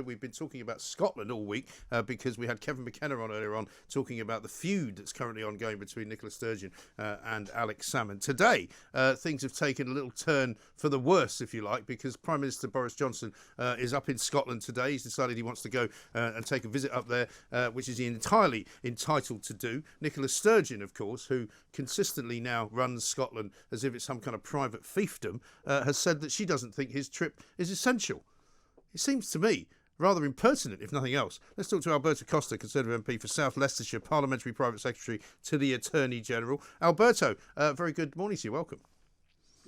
We've been talking about Scotland all week because we had Kevin McKenna on earlier on talking about the feud that's currently ongoing between Nicola Sturgeon and Alex Salmond. Today, things have taken a little turn for the worse, if you like, because Prime Minister Boris Johnson is up in Scotland today. He's decided he wants to go and take a visit up there, which is entirely entitled to do. Nicola Sturgeon, of course, who consistently now runs Scotland as if it's some kind of private fiefdom, has said that she doesn't think his trip is essential. It seems to me rather impertinent, if nothing else. Let's talk to Alberto Costa, Conservative MP for South Leicestershire, Parliamentary Private Secretary to the Attorney General. Alberto, very good morning to you. Welcome.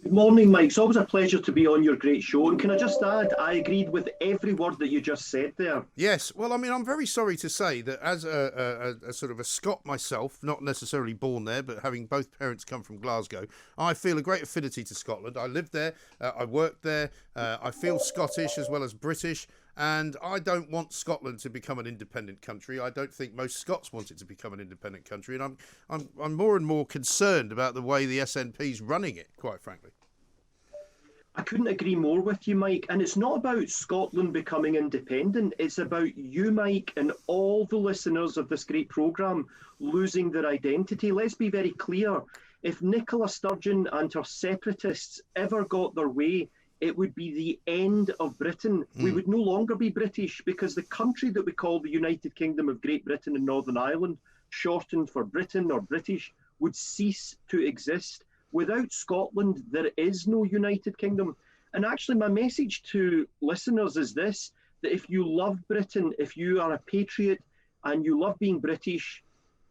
Good morning, Mike. It's always a pleasure to be on your great show. And can I just add, I agreed with every word that you just said there. Yes. Well, I mean, I'm very sorry to say that as a sort of a Scot myself, not necessarily born there, but having both parents come from Glasgow, I feel a great affinity to Scotland. I lived there. I worked there. I feel Scottish as well as British. And I don't want Scotland to become an independent country. I don't think most Scots want it to become an independent country. And I'm more and more concerned about the way the SNP's running it, quite frankly. I couldn't agree more with you, Mike. And it's not about Scotland becoming independent. It's about you, Mike, and all the listeners of this great programme losing their identity. Let's be very clear. If Nicola Sturgeon and her separatists ever got their way, it would be the end of Britain. We would no longer be British because the country that we call the United Kingdom of Great Britain and Northern Ireland, shortened for Britain or British, would cease to exist. Without Scotland, there is no United Kingdom. And actually, my message to listeners is this, that if you love Britain, if you are a patriot and you love being British,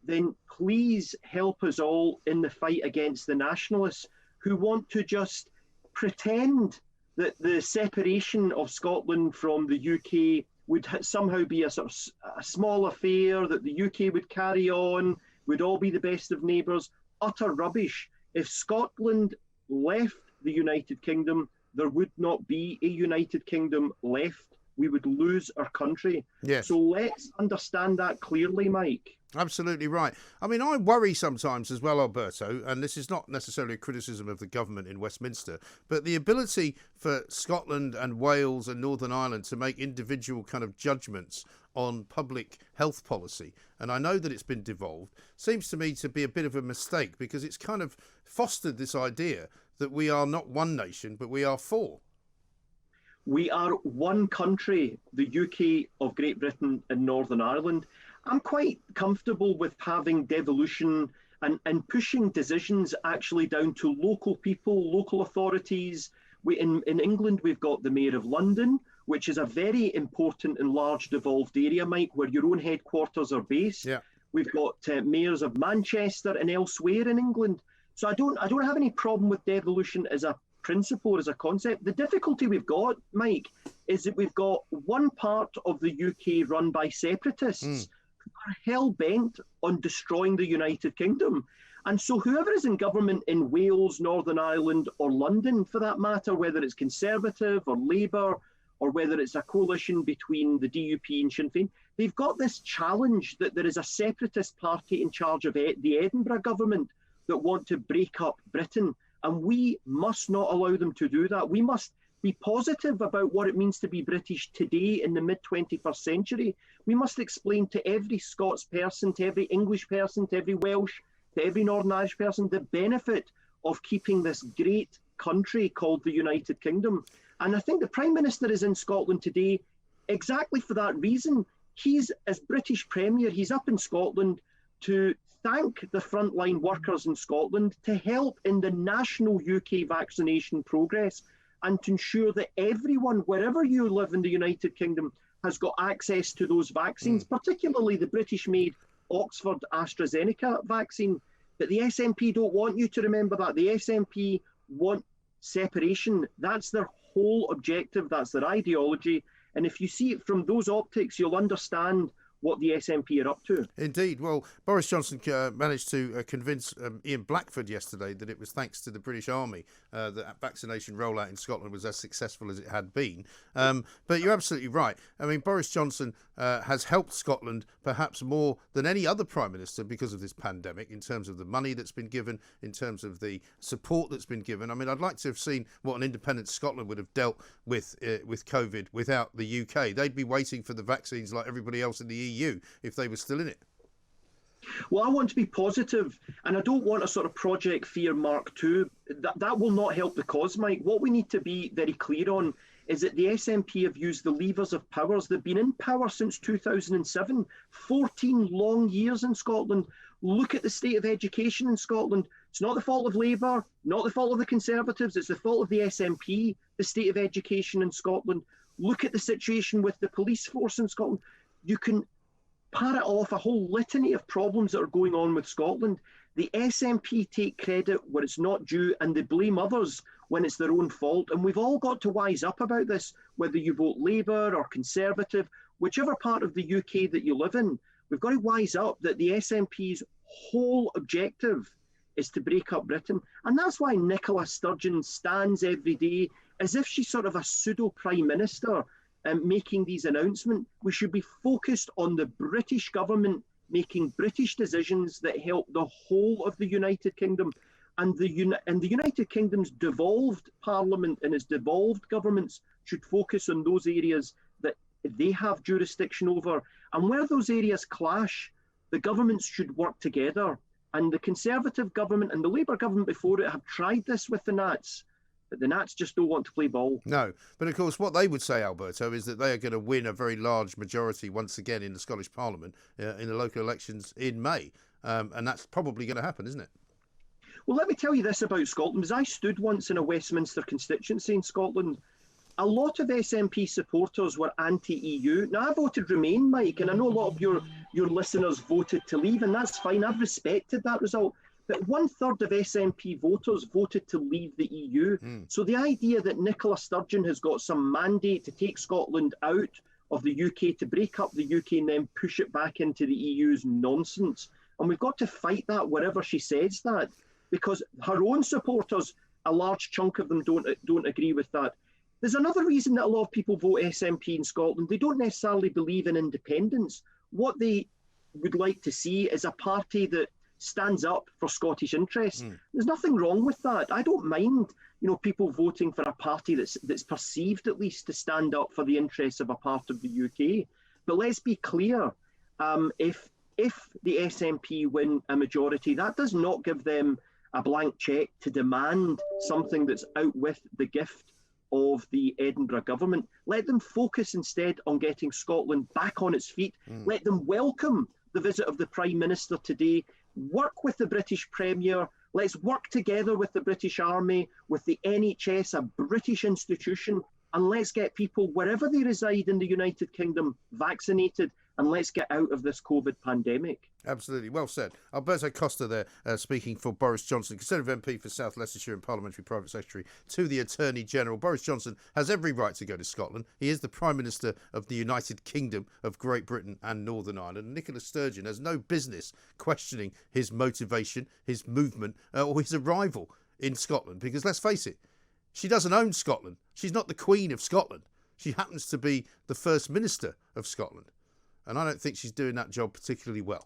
then please help us all in the fight against the nationalists who want to just pretend that the separation of Scotland from the UK would somehow be a sort of a small affair, that the UK would carry on, would all be the best of neighbours. Utter rubbish. If Scotland left the United Kingdom, there would not be a United Kingdom left. We would lose our country. Yes. So let's understand that clearly, Mike. Absolutely right. I mean, I worry sometimes as well, Alberto, and this is not necessarily a criticism of the government in Westminster, but the ability for Scotland and Wales and Northern Ireland to make individual kind of judgments on public health policy, and I know that it's been devolved, seems to me to be a bit of a mistake because it's kind of fostered this idea that we are not one nation, but we are four. We are one country, the UK of Great Britain and Northern Ireland. I'm quite comfortable with having devolution and pushing decisions actually down to local people, local authorities. In England, we've got the Mayor of London, which is a very important and large devolved area, Mike, where your own headquarters are based. Yeah. We've got mayors of Manchester and elsewhere in England. So I don't have any problem with devolution as a principle or as a concept. The difficulty we've got, Mike, is that we've got one part of the UK run by separatists who are hell-bent on destroying the United Kingdom. And so whoever is in government in Wales, Northern Ireland or London, for that matter, whether it's Conservative or Labour or whether it's a coalition between the DUP and Sinn Féin, they've got this challenge that there is a separatist party in charge of the Edinburgh government that want to break up Britain. And we must not allow them to do that. We must be positive about what it means to be British today in the mid-21st century. We must explain to every Scots person, to every English person, to every Welsh, to every Northern Irish person, the benefit of keeping this great country called the United Kingdom. And I think the Prime Minister is in Scotland today exactly for that reason. He's, as British Premier, he's up in Scotland to thank the frontline workers in Scotland, to help in the national UK vaccination progress and to ensure that everyone, wherever you live in the United Kingdom, has got access to those vaccines, particularly the British-made Oxford AstraZeneca vaccine. But the SNP don't want you to remember that. The SNP want separation. That's their whole objective. That's their ideology. And if you see it from those optics, you'll understand what the SNP are up to. Indeed. Well, Boris Johnson managed to convince Ian Blackford yesterday that it was thanks to the British Army that vaccination rollout in Scotland was as successful as it had been. But you're absolutely right. I mean, Boris Johnson has helped Scotland perhaps more than any other Prime Minister because of this pandemic, in terms of the money that's been given, in terms of the support that's been given. I mean, I'd like to have seen what an independent Scotland would have dealt with COVID without the UK. They'd be waiting for the vaccines like everybody else in the EU if they were still in it. Well, I want to be positive, and I don't want a sort of Project Fear Mark II. That will not help the cause, Mike. What we need to be very clear on is that the SNP have used the levers of powers. They've been in power since 2007, 14 long years in Scotland. Look at the state of education in Scotland. It's not the fault of Labour, not the fault of the Conservatives, it's the fault of the SNP, the state of education in Scotland. Look at the situation with the police force in Scotland. You can parrot off a whole litany of problems that are going on with Scotland. The SNP take credit where it's not due, and they blame others when it's their own fault. And we've all got to wise up about this, whether you vote Labour or Conservative, whichever part of the UK that you live in. We've got to wise up that the SNP's whole objective is to break up Britain. And that's why Nicola Sturgeon stands every day as if she's sort of a pseudo-prime minister making these announcements. We should be focused on the British government making British decisions that help the whole of the United Kingdom. And the United Kingdom's devolved parliament and its devolved governments should focus on those areas that they have jurisdiction over. And where those areas clash, the governments should work together. And the Conservative government and the Labour government before it have tried this with the Nats, but the Nats just don't want to play ball. No, but of course what they would say, Alberto, is that they are going to win a very large majority once again in the Scottish Parliament in the local elections in May. And that's probably going to happen, isn't it? Well, let me tell you this about Scotland. As I stood once in a Westminster constituency in Scotland, a lot of SNP supporters were anti-EU. Now, I voted Remain, Mike, and I know a lot of your listeners voted to leave, and that's fine. I've respected that result. But 1/3 of SNP voters voted to leave the EU. So the idea that Nicola Sturgeon has got some mandate to take Scotland out of the UK, to break up the UK and then push it back into the EU is nonsense. And we've got to fight that wherever she says that, because her own supporters, a large chunk of them don't agree with that. There's another reason that a lot of people vote SNP in Scotland. They don't necessarily believe in independence. What they would like to see is a party that stands up for Scottish interests. There's nothing wrong with that. I don't mind, people voting for a party that's perceived at least to stand up for the interests of a part of the UK. But let's be clear, if the SNP win a majority, that does not give them a blank cheque to demand something that's out with the gift of the Edinburgh government. Let them focus instead on getting Scotland back on its feet. Let them welcome the visit of the Prime Minister today. Work with the British Premier. Let's work together with the British Army, with the NHS, a British institution, and let's get people, wherever they reside in the United Kingdom, vaccinated, and let's get out of this COVID pandemic. Absolutely. Well said. Alberto Costa there, speaking for Boris Johnson, Conservative MP for South Leicestershire and Parliamentary Private Secretary to the Attorney General. Boris Johnson has every right to go to Scotland. He is the Prime Minister of the United Kingdom of Great Britain and Northern Ireland. Nicola Sturgeon has no business questioning his motivation, his movement, or his arrival in Scotland, because let's face it, she doesn't own Scotland. She's not the Queen of Scotland. She happens to be the First Minister of Scotland. And I don't think she's doing that job particularly well.